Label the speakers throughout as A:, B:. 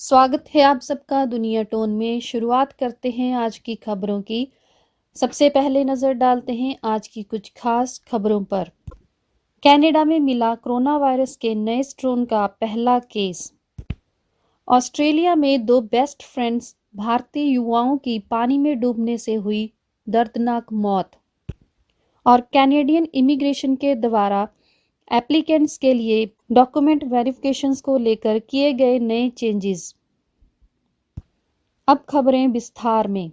A: स्वागत है आप सबका दुनिया टोन में। शुरुआत करते हैं आज की खबरों की। सबसे पहले नजर डालते हैं आज की कुछ खास खबरों पर। कनाडा में मिला कोरोना वायरस के नए स्ट्रेन का पहला केस। ऑस्ट्रेलिया में दो बेस्ट फ्रेंड्स भारतीय युवाओं की पानी में डूबने से हुई दर्दनाक मौत। और कैनेडियन इमिग्रेशन के द्वारा एप्लीकेंट्स के लिए डॉक्यूमेंट वेरिफिकेशंस को लेकर किए गए नए चेंजेस। अब खबरें विस्तार में।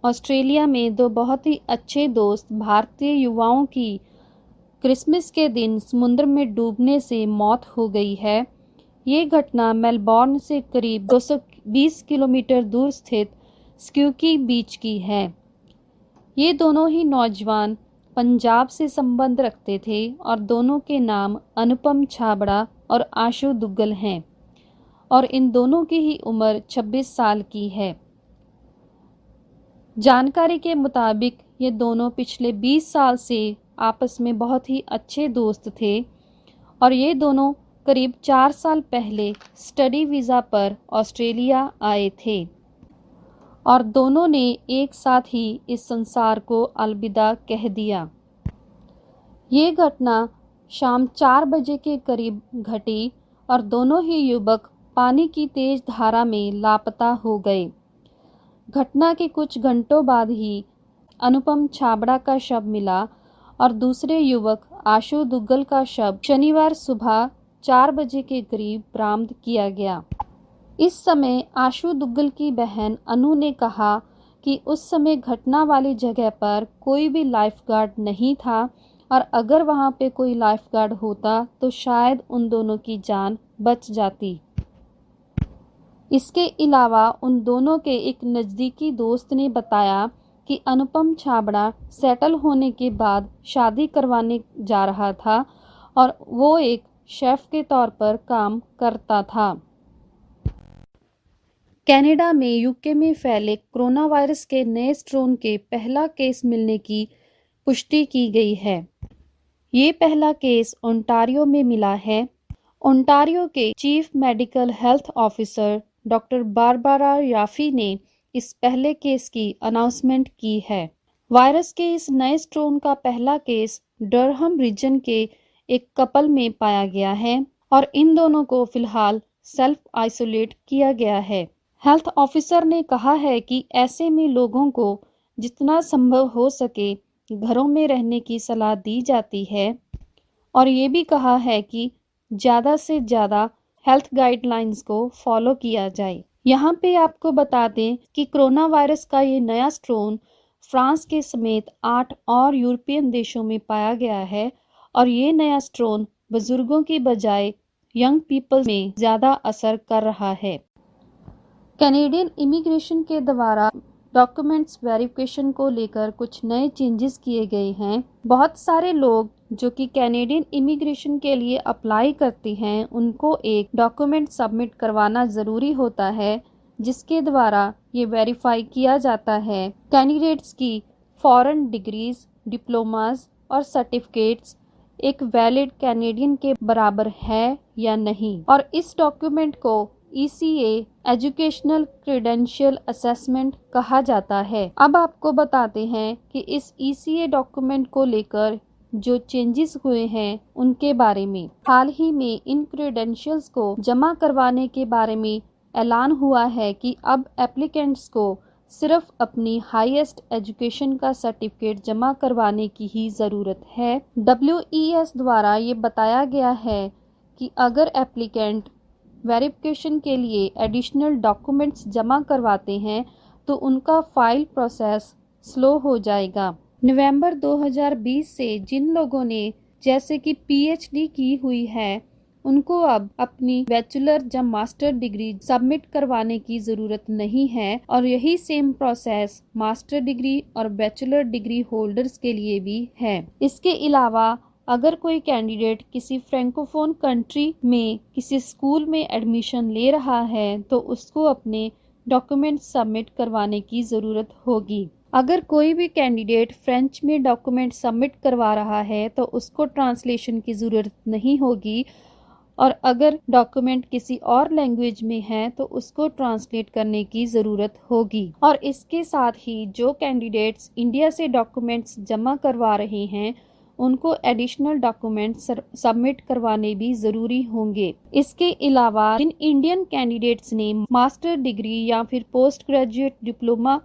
A: ऑस्ट्रेलिया में दो बहुत ही अच्छे दोस्त भारतीय युवाओं की क्रिसमस के दिन समुद्र में डूबने से मौत हो गई है। ये घटना मेलबोर्न से करीब 220 किलोमीटर दूर स्थित स्क्यूकी बीच की है। ये दोनों ही नौजवान पंजाब से संबंध रखते थे और दोनों के नाम अनुपम छाबड़ा और आशु दुग्गल हैं और इन दोनों की ही उम्र 26 साल की है। जानकारी के मुताबिक ये दोनों पिछले 20 साल से आपस में बहुत ही अच्छे दोस्त थे और ये दोनों करीब 4 साल पहले स्टडी वीज़ा पर ऑस्ट्रेलिया आए थे और दोनों ने एक साथ ही इस संसार को अलविदा कह दिया। ये घटना शाम 4 बजे के करीब घटी और दोनों ही युवक पानी की तेज धारा में लापता हो गए। घटना के कुछ घंटों बाद ही अनुपम छाबड़ा का शव मिला और दूसरे युवक आशु दुग्गल का शव शनिवार सुबह 4 बजे के करीब बरामद किया गया। इस समय आशु दुग्गल की बहन अनु ने कहा कि उस समय घटना वाली जगह पर कोई भी लाइफगार्ड नहीं था और अगर वहां पे कोई लाइफगार्ड होता तो शायद उन दोनों की जान बच जाती। इसके अलावा उन दोनों के एक नज़दीकी दोस्त ने बताया कि अनुपम छाबड़ा सेटल होने के बाद शादी करवाने जा रहा था और वो एक शेफ के तौर पर काम करता था। कनाडा में यूके में फैले कोरोना वायरस के नए स्ट्रेन के पहला केस मिलने की पुष्टि की गई है। ये पहला केस ओंटारियो में मिला है। ओंटारियो के chief medical health officer doctor Barbara Yaffe ने इस पहले केस की अनाउंसमेंट की है। वायरस के इस नए स्ट्रेन का पहला केस डरहम रीजन के एक कपल में पाया गया है और इन दोनों को फिलहाल सेल्फ आइसोलेट किया गया है। हेल्थ ऑफिसर ने कहा है कि ऐसे में लोगों को जितना संभव हो सके घरों में रहने की सलाह दी जाती है और ये भी कहा है कि ज़्यादा से ज़्यादा हेल्थ गाइडलाइंस को फॉलो किया जाए। यहाँ पे आपको बता दें कि कोरोना वायरस का ये नया स्ट्रेन फ्रांस के समेत 8 और यूरोपियन देशों में पाया गया है और ये नया स्ट्रेन बुजुर्गों की बजाय यंग पीपल में ज़्यादा असर कर रहा है। कैनेडियन इमिग्रेशन के द्वारा डॉक्यूमेंट्स वेरिफिकेशन को लेकर कुछ नए चेंजेस किए गए हैं। बहुत सारे लोग जो कि कैनेडियन इमिग्रेशन के लिए अप्लाई करते हैं उनको एक डॉक्यूमेंट सबमिट करवाना ज़रूरी होता है जिसके द्वारा ये वेरीफाई किया जाता है कैंडिडेट्स की फॉरेन डिग्रीज, डिप्लोमास और सर्टिफिकेट्स एक वैलिड कैनेडियन के बराबर है या नहीं। और इस डॉक्यूमेंट को ECA एजुकेशनल क्रेडेंशियल असेसमेंट कहा जाता है। अब आपको बताते हैं कि इस ECA डॉक्यूमेंट को लेकर जो चेंजेस हुए हैं उनके बारे में। हाल ही में इन क्रेडेंशियल्स को जमा करवाने के बारे में ऐलान हुआ है कि अब एप्लीकेंट्स को सिर्फ अपनी हाईएस्ट एजुकेशन का सर्टिफिकेट जमा करवाने की ही ज़रूरत है। WES द्वारा ये बताया गया है कि अगर एप्लीकेंट वेरिफिकेशन के लिए एडिशनल डॉक्यूमेंट्स जमा करवाते हैं तो उनका फाइल प्रोसेस स्लो हो जाएगा। नवंबर 2020 से जिन लोगों ने जैसे कि PhD की हुई है उनको अब अपनी बैचलर या मास्टर डिग्री सबमिट करवाने की ज़रूरत नहीं है और यही सेम प्रोसेस मास्टर डिग्री और बैचलर डिग्री होल्डर्स के लिए भी है। इसके अलावा अगर कोई कैंडिडेट किसी फ्रैंकोफोन कंट्री में किसी स्कूल में एडमिशन ले रहा है तो उसको अपने डॉक्यूमेंट सबमिट करवाने की ज़रूरत होगी। अगर कोई भी कैंडिडेट फ्रेंच में डॉक्यूमेंट सबमिट करवा रहा है तो उसको ट्रांसलेशन की ज़रूरत नहीं होगी और अगर डॉक्यूमेंट किसी और लैंग्वेज में है तो उसको ट्रांसलेट करने की ज़रूरत होगी। और इसके साथ ही जो कैंडिडेट्स इंडिया से डॉक्यूमेंट्स जमा करवा रहे हैं उनको एडिशनल डॉक्यूमेंट्स सबमिट करवाने भी ज़रूरी होंगे। इसके अलावा जिन इंडियन कैंडिडेट्स ने मास्टर डिग्री या फिर पोस्ट ग्रेजुएट डिप्लोमा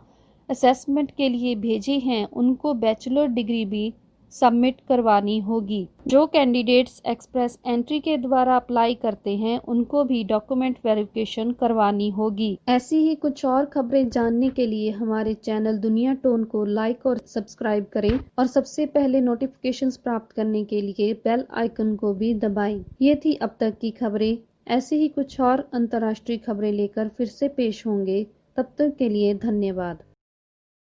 A: असेसमेंट के लिए भेजे हैं उनको बैचलर डिग्री भी सबमिट करवानी होगी। जो कैंडिडेट्स एक्सप्रेस एंट्री के द्वारा अप्लाई करते हैं उनको भी डॉक्यूमेंट वेरिफिकेशन करवानी होगी। ऐसी ही कुछ और खबरें जानने के लिए हमारे चैनल दुनिया टोन को लाइक और सब्सक्राइब करें और सबसे पहले नोटिफिकेशंस प्राप्त करने के लिए बेल आइकन को भी दबाएं। ये थी अब तक की खबरें। ऐसी ही कुछ और अंतर्राष्ट्रीय खबरें लेकर फिर से पेश होंगे। तब तक के लिए धन्यवाद।